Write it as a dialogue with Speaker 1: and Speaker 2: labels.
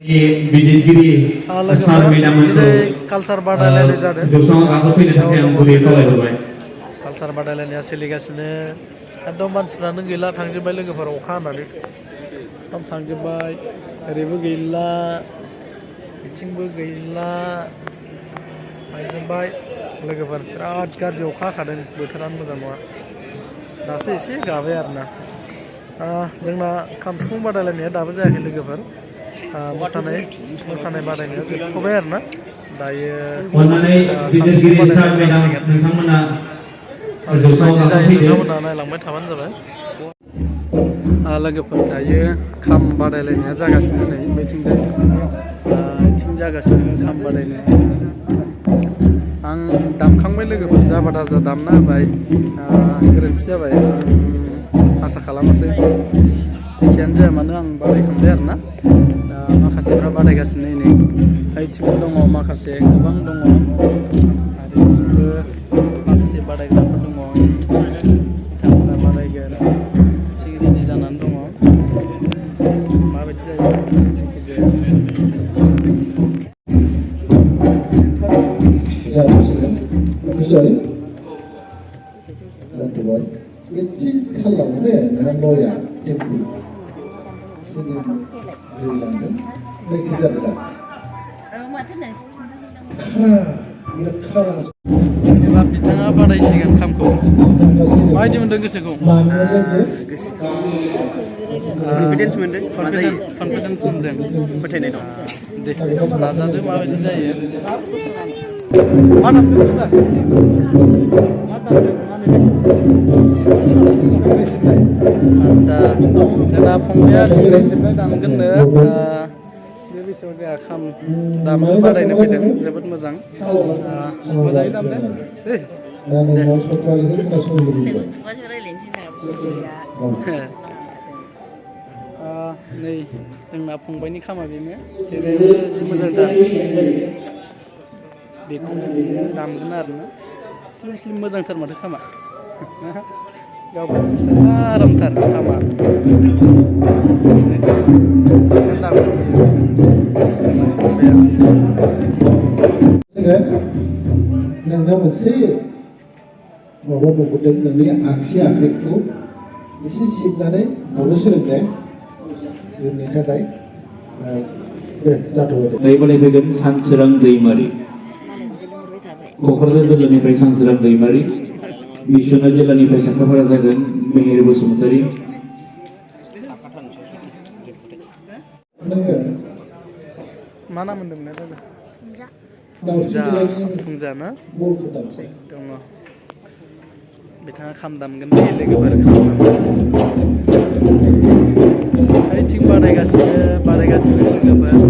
Speaker 1: बिजिरगिरि सार मेडाममोनखौ
Speaker 2: कालचार बादायलायनाय जादों
Speaker 1: जौसाङाव गाखोफैनो थाखाय आं गुरै खावलायहरबाय।
Speaker 2: कालचार बादायलायनाया सोलिगासिनो एकदम मानसिफ्रानो गैला थांजोब्बाय लोगोफोर अखा हानानै एकदम थांजोब्बाय ओरैबो गैला बिथिंबो गैला थांजोब्बाय लोगोफोर बिराद गाज्रि अखा हाखादों बोथोरानो मोजां नङा दासो एसे गाबाय आरोना जोंना खाम सिफुं बादायलायनाया दाबो जायाखै लोगोफोर मोसानाय बादायनाया जोबथ'बाय आरोना दायो
Speaker 1: अननानै
Speaker 2: खाम सिफुं
Speaker 1: बिजिरगिरि सार
Speaker 2: बादायनाया
Speaker 1: मेडाम
Speaker 2: जासिगोन
Speaker 1: नोंथांमोना
Speaker 2: माबायदि
Speaker 1: जौसाङाव
Speaker 2: जायो
Speaker 1: गाखोफैदो।
Speaker 2: नोंथांमोना नायलांबाय थाबानो जाबाय लोगोफोर दायो खाम बादायलायनाया जागासिनो नै बैथिंजाय बिथिं जागासिनो खाम बादायनाया आं दामखांबाय लोगोफोर जाबा दाजा दामना होबाय गोरोन्थि जाबाय आसा खालामासै जेखियानो जाया मानो आं बादायखांबाय आरोना माखासेफ्रा बादायगासिनो नै ओइथिंबो दङ माखासे गोबां दङ आरो बिथिंबो माखासे बादायग्राफोर दङ बिथांमोना बादायगोन थिग रेडि जानानै दङ माबायदि जायो
Speaker 3: जायखिजाया जाथ'बाय एसे थाल लांदो दे नोंहा लया टेम्पु दैलांदों जायखि जादों दा खारा
Speaker 2: बिथाङा बादायसिगोन खामखौ माबायदि मोन्दों गोसोखौ
Speaker 4: कनफिडेन्स मोनदों
Speaker 2: कनफिडेन्स मोनदों
Speaker 4: फोथायनाय दं
Speaker 2: दे नाजादो माबायदि जायो मा दामदों नोंलाय मा दामदों आदसा जोंना फंबाया थुंग्रि सिबनाय दामगोननो बे बैसोआव जोंहा खाम दामनो बादायनो फैदों जोबोद मोजां मोजाङै दामदों दे नै जोंना फंबायनि खामा बेनो जेरैबो जि मोजांथार बेखौनो दामगोन आरोना स्लिम स्लिम मोजांथार माथो खामा गावबो फिसा आरामथार खामा
Speaker 3: नोंनाव मोनसे माबा नुबोदों नोंनि आगसि आखाइखौ एसे सिबनानै माबा सोलोंनाय बेनि थाखाय दे जाथ'बाय दे
Speaker 1: दायो फैगोन सानसोरां दैमारि क'क्राझार जिल्लानिफ्राय सानसोरां दैमारि बिश्वनाथ जिल्लानिफ्राय साखाफारा जागोन मेहेर बसुमतारी
Speaker 2: मा नाम होनदोंमोन राजा फुंजा ना थिग दङ बिथाङा खाम दामगोन बे लोगोफोर खाम दामगोन ओइथिं बादायगासिनो लोगोफोर